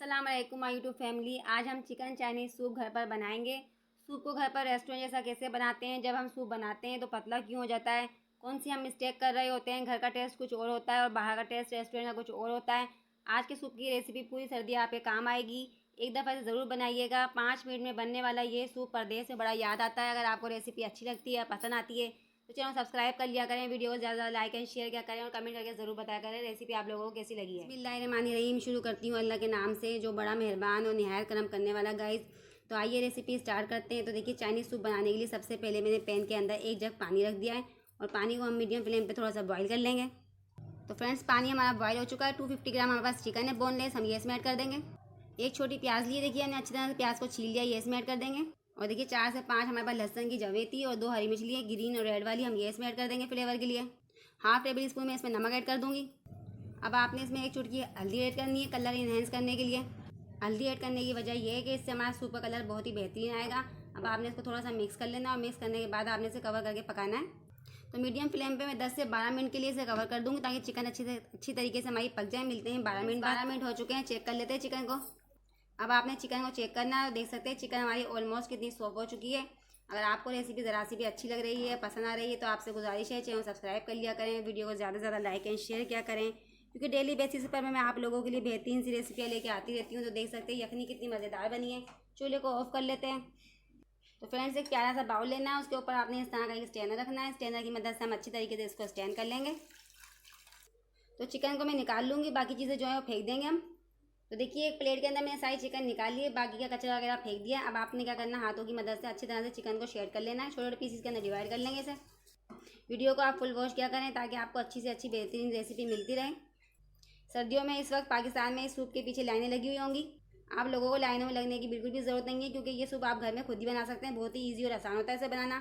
अस्सलाम वालेकुम my YouTube family. आज हम चिकन चाइनीज़ सूप घर पर बनाएंगे। सूप को घर पर रेस्टोरेंट जैसा कैसे बनाते हैं, जब हम सूप बनाते हैं तो पतला क्यों हो जाता है, कौन सी हम मिस्टेक कर रहे होते हैं, घर का टेस्ट कुछ और होता है और बाहर का टेस्ट रेस्टोरेंट का कुछ और होता है। आज के सूप की रेसिपी पूरी सर्दी आपके काम आएगी। एक दफ़ा से ज़रूर बनाइएगा। 5 मिनट में बनने वाला ये सूप परदेस में बड़ा याद आता है। अगर आपको रेसिपी अच्छी लगती है, पसंद आती है तो चैनल सब्सक्राइब कर लिया करें, वीडियो को ज़्यादा लाइक एंड शेयर किया करें और कमेंट करके ज़रूर बताया करें रेसिपी आप लोगों को कैसी लगी है। बिस्मिल्लाहिर्रहमानिर्रहीम। शुरू करती हूँ अल्लाह के नाम से जो बड़ा मेहरबान और निहायत करम करने वाला। गाइस तो आइए रेसिपी स्टार्ट करते हैं। तो देखिए चाइनीज़ सूप बनाने के लिए सबसे पहले मैंने पैन के अंदर 1 जग पानी रख दिया है और पानी को हम मीडियम फ्लेम पर थोड़ा सा बॉयल कर लेंगे। तो फ्रेंड्स पानी हमारा बॉयल हो चुका है। 250 ग्राम हमारे पास चिकन है बोनलेस, हम ये इसमें ऐड कर देंगे। एक छोटी प्याज लिए, देखिए हमने अच्छी तरह से प्याज को छील लिया, ये इसमें ऐड कर देंगे। और देखिए 4 से 5 हमारे पास लहसुन की जवें थी और 2 हरी मिर्च लिए, ग्रीन और रेड वाली, हम ये इसमें ऐड कर देंगे फ्लेवर के लिए। हाफ टेबल स्पून में इसमें नमक ऐड कर दूंगी। अब आपने इसमें 1 चुटकी हल्दी ऐड करनी है कलर इन्हेंस करने के लिए। हल्दी ऐड करने की वजह यह है कि इससे हमारा सूप का कलर बहुत ही बेहतरीन आएगा। अब आपने इसको थोड़ा सा मिक्स कर लेना और मिक्स करने के बाद आपने इसे कवर करके पकाना है। तो मीडियम फ्लेम पे मैं 10 से 12 मिनट के लिए इसे कवर कर दूंगी ताकि चिकन अच्छी तरीके से हमारी पक जाए। मिलते हैं 12 मिनट हो चुके हैं, चेक कर लेते हैं चिकन को। अब आपने चिकन को चेक करना है, देख सकते हैं चिकन हमारी ऑलमोस्ट कितनी सॉफ्ट हो चुकी है। अगर आपको रेसिपी ज़रा सी भी अच्छी लग रही है, पसंद आ रही है तो आपसे गुजारिश है चैनल सब्सक्राइब कर लिया करें, वीडियो को ज़्यादा से ज़्यादा लाइक एंड शेयर किया करें, क्योंकि डेली बेसिस पर मैं आप लोगों के लिए बेहतरीन सी रेसिपियाँ लेके आती रहती हूँ। तो देख सकते हैं यखनी कितनी मज़ेदार बनी है। चूल्हे को ऑफ कर लेते हैं। तो फ्रेंड्स एक प्यारा सा बाउल लेना है, उसके ऊपर आपने इस तरह का एक स्टैंडर रखना है। स्टैंडर की मदद से हम अच्छी तरीके से इसको स्टैंड कर लेंगे। तो चिकन को मैं निकाल लूँगी, बाकी चीज़ें जो है वो फेंक देंगे हम। तो देखिए एक प्लेट के अंदर मैंने सारी चिकन निकाल ली है, बाकी का कचरा वगैरह फेंक दिया। अब आपने क्या करना, हाथों की मदद से अच्छी तरह से चिकन को शेड कर लेना है। छोटे छोटे पीसेस के अंदर डिवाइड कर लेंगे इसे। वीडियो को आप फुल वॉच किया करें ताकि आपको अच्छी से अच्छी बेहतरीन रेसिपी मिलती रहे। सर्दियों में इस वक्त पाकिस्तान में इस सूप के पीछे लाइनें लगी हुई होंगी। आप लोगों को लाइनों में लगने की बिल्कुल भी ज़रूरत नहीं है, क्योंकि ये सूप आप घर में खुद ही बना सकते हैं। बहुत ही ईजी और आसान होता है इसे बनाना।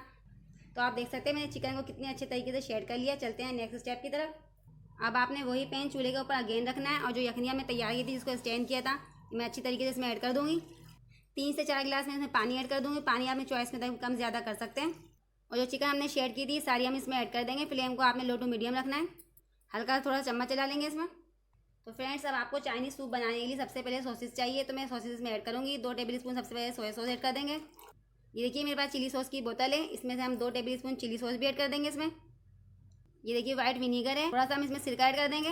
तो आप देख सकते हैं मैंने चिकन को कितने अच्छे तरीके से शेड कर लिया। चलते हैं नेक्स्ट स्टेप की तरफ। अब आपने वही पैन चूल्हे के ऊपर अगेन रखना है और जो यखनियाँ मैं तैयार की थी जिसको स्टैंड किया था, मैं अच्छी तरीके से इसमें ऐड कर दूँगी। 3 से 4 गिलास में इसमें पानी ऐड कर दूँगी। पानी आपने चॉइस में कम ज़्यादा कर सकते हैं। और जो चिकन हमने शेड की थी सारी हम इसमें ऐड कर देंगे। फ्लेम को आपने लो टू मीडियम रखना है। हल्का थोड़ा चम्मच चला लेंगे इसमें। तो फ्रेंड्स अब आपको चाइनीज़ सूप बनाने के लिए सबसे पहले सॉसेस चाहिए, तो मैं सॉसेस इसमें ऐड करूँगी। 2 टेबल स्पून सबसे पहले सोया सॉस ऐड कर देंगे। ये देखिए मेरे पास चिली सॉस की बोतल है, इसमें से हम 2 टेबल स्पून चिली सॉस भी ऐड कर देंगे इसमें। ये देखिए वाइट विनीगर है, थोड़ा सा हम इसमें सिरका ऐड कर देंगे।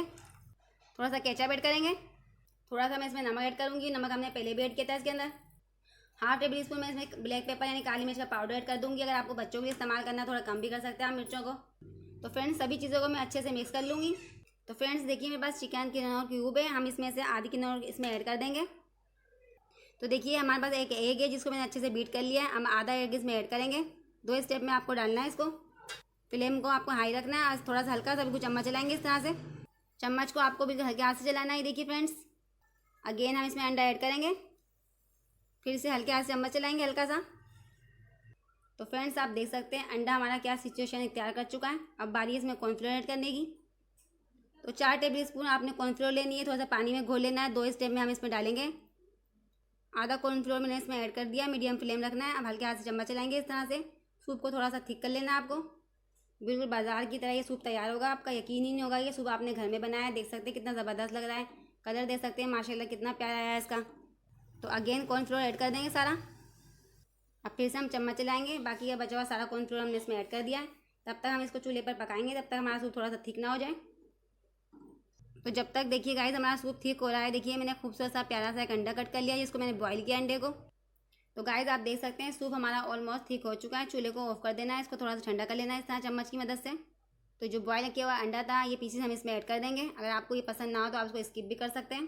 थोड़ा सा केचप ऐड करेंगे। थोड़ा सा मैं इसमें नमक ऐड करूँगी, नमक हमने पहले भी ऐड किया था इसके अंदर। हाफ टेबल स्पून मैं इसमें ब्लैक पेपर यानी काली मिर्च का पाउडर ऐड कर दूँगी। अगर आपको बच्चों के लिए इस्तेमाल करना है थोड़ा कम भी कर सकते हैं आप मिर्चों को। तो फ्रेंड्स सभी चीज़ों को मैं अच्छे से मिक्स कर लूँगी। तो फ्रेंड्स देखिए मेरे पास चिकन किनोर क्यूब है, हम इसमें से आधी किनोर इसमें ऐड कर देंगे। तो देखिए हमारे पास एक एग है जिसको मैंने अच्छे से बीट कर लिया है, हम आधा एग इसमें ऐड करेंगे। 2 स्टेप में आपको डालना है इसको। फ्लेम को आपको हाई रखना है, आज थोड़ा सा हल्का सा बिल्कुल चम्मच चलाएंगे इस तरह से। चम्मच को आपको भी हल्के हाथ से चलाना है। देखिए फ्रेंड्स अगेन हम इसमें अंडा ऐड करेंगे, फिर से हल्के हाथ से चम्मच चलाएंगे हल्का सा। तो फ्रेंड्स आप देख सकते हैं अंडा हमारा क्या सिचुएशन इख्तियार कर चुका है। अब बारी है इसमें कॉर्नफ्लोर ऐड करने की। तो 4 टेबल स्पून आपने कॉर्नफ्लोर लेनी है, थोड़ा सा पानी में घोल लेना है। 2 स्टेप में हम इसमें डालेंगे। आधा कॉर्नफ्लोर मैंने इसमें ऐड कर दिया, मीडियम फ्लेम रखना है। अब हल्के हाथ से चम्मच चलाएंगे इस तरह से। सूप को थोड़ा सा थिक कर लेना है आपको। बिल्कुल बाजार की तरह ये सूप तैयार होगा, आपका यकीन ही नहीं होगा ये सूप आपने घर में बनाया है। देख सकते हैं कितना ज़बरदस्त लग रहा है, कलर देख सकते हैं माशाल्लाह कितना प्यारा आया है इसका। तो अगेन कॉर्नफ्लोर ऐड कर देंगे सारा। अब फिर से हम चम्मच चलाएंगे, बाकी का बचा हुआ सारा कॉर्नफ्लोर हमने इसमें ऐड कर दिया है। तब तक हम इसको चूल्हे पर पकाएंगे, तब तक हमारा सूप थोड़ा सा थिक ना हो जाए। तो जब तक देखिए गाइस हमारा सूप ठीक हो रहा है, देखिए मैंने खूबसूरत सा प्यारा सा एक अंडा कट कर लिया जिसको मैंने बॉईल किया अंडे को। तो गाइस आप देख सकते हैं सूप हमारा ऑलमोस्ट ठीक हो चुका है। चूल्हे को ऑफ कर देना है, इसको थोड़ा सा ठंडा कर लेना है इस तरह चम्मच की मदद से। तो जो बॉयल किया हुआ अंडा था ये पीसेस हम इसमें ऐड कर देंगे। अगर आपको ये पसंद ना हो तो आप इसको स्किप भी कर सकते हैं।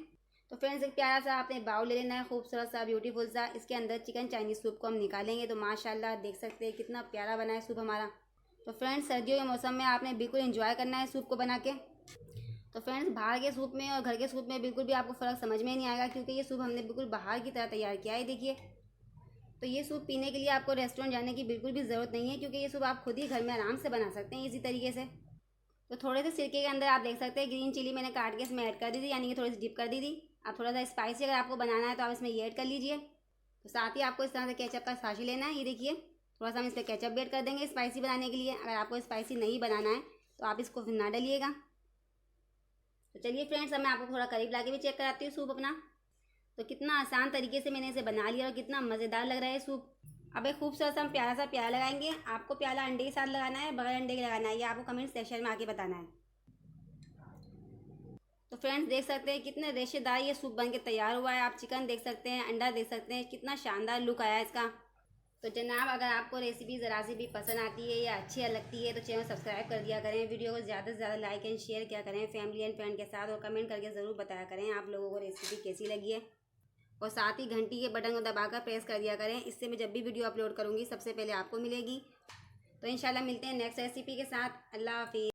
तो फ्रेंड्स एक प्यारा सा आपने बाउल ले लेना है, खूबसूरत सा ब्यूटीफुल सा। इसके अंदर चिकन चाइनीज़ सूप को हम निकालेंगे। तो माशाल्लाह देख सकते हैं कितना प्यारा बना है सूप हमारा। तो फ्रेंड्स सर्दियों के मौसम में आपने बिल्कुल एंजॉय करना है सूप को बना के। तो फ्रेंड्स बाहर के सूप में और घर के सूप में बिल्कुल भी आपको फ़र्क समझ में नहीं आएगा, क्योंकि ये सूप हमने बिल्कुल बाहर की तरह तैयार किया है। देखिए तो ये सूप पीने के लिए आपको रेस्टोरेंट जाने की बिल्कुल भी ज़रूरत नहीं है, क्योंकि ये सूप आप खुद ही घर में आराम से बना सकते हैं इसी तरीके से। तो थोड़े से सिरके के अंदर आप देख सकते हैं ग्रीन चिली मैंने काट के इसमें ऐड कर दी थी, यानी कि थोड़ी सी डिप कर दी थी। आप थोड़ा सा स्पाइसी अगर आपको बनाना है तो आप इसमें ये ऐड कर लीजिए। तो साथ ही आपको इस तरह से केचप का साशी लेना है। ये देखिए थोड़ा सा हम इस पर केचप भी ऐड कर देंगे स्पाइसी बनाने के लिए। अगर आपको स्पाइसी नहीं बनाना है तो आप इसको फिर ना डालिएगा। तो चलिए फ्रेंड्स अब मैं आपको थोड़ा करीब ला के भी चेक कराती हूँ सूप अपना। तो कितना आसान तरीके से मैंने इसे बना लिया और कितना मज़ेदार लग रहा है सूप। अब एक खूबसूरत सा हम प्यारा सा प्याला लगाएंगे। आपको प्याला अंडे के साथ लगाना है, बगैर अंडे के लगाना है, ये आपको कमेंट सेक्शन में आके बताना है। तो फ्रेंड्स देख सकते हैं कितने रेशेदार ये सूप बन के तैयार हुआ है। आप चिकन देख सकते हैं, अंडा देख सकते हैं, कितना शानदार लुक आया है इसका। तो जनाब अगर आपको रेसिपी ज़रा सी भी पसंद आती है या अच्छी लगती है तो चैनल सब्सक्राइब कर दिया करें, वीडियो को ज़्यादा से ज़्यादा लाइक एंड शेयर किया करें फैमिली एंड फ्रेंड के साथ, और कमेंट करके ज़रूर बताया करें आप लोगों को रेसिपी कैसी लगी है। और साथ ही घंटी के बटन को दबाकर प्रेस कर दिया करें, इससे मैं जब भी वीडियो अपलोड करूँगी सबसे पहले आपको मिलेगी। तो इंशाल्लाह मिलते हैं नेक्स्ट रेसिपी के साथ। अल्लाह हाफिज़।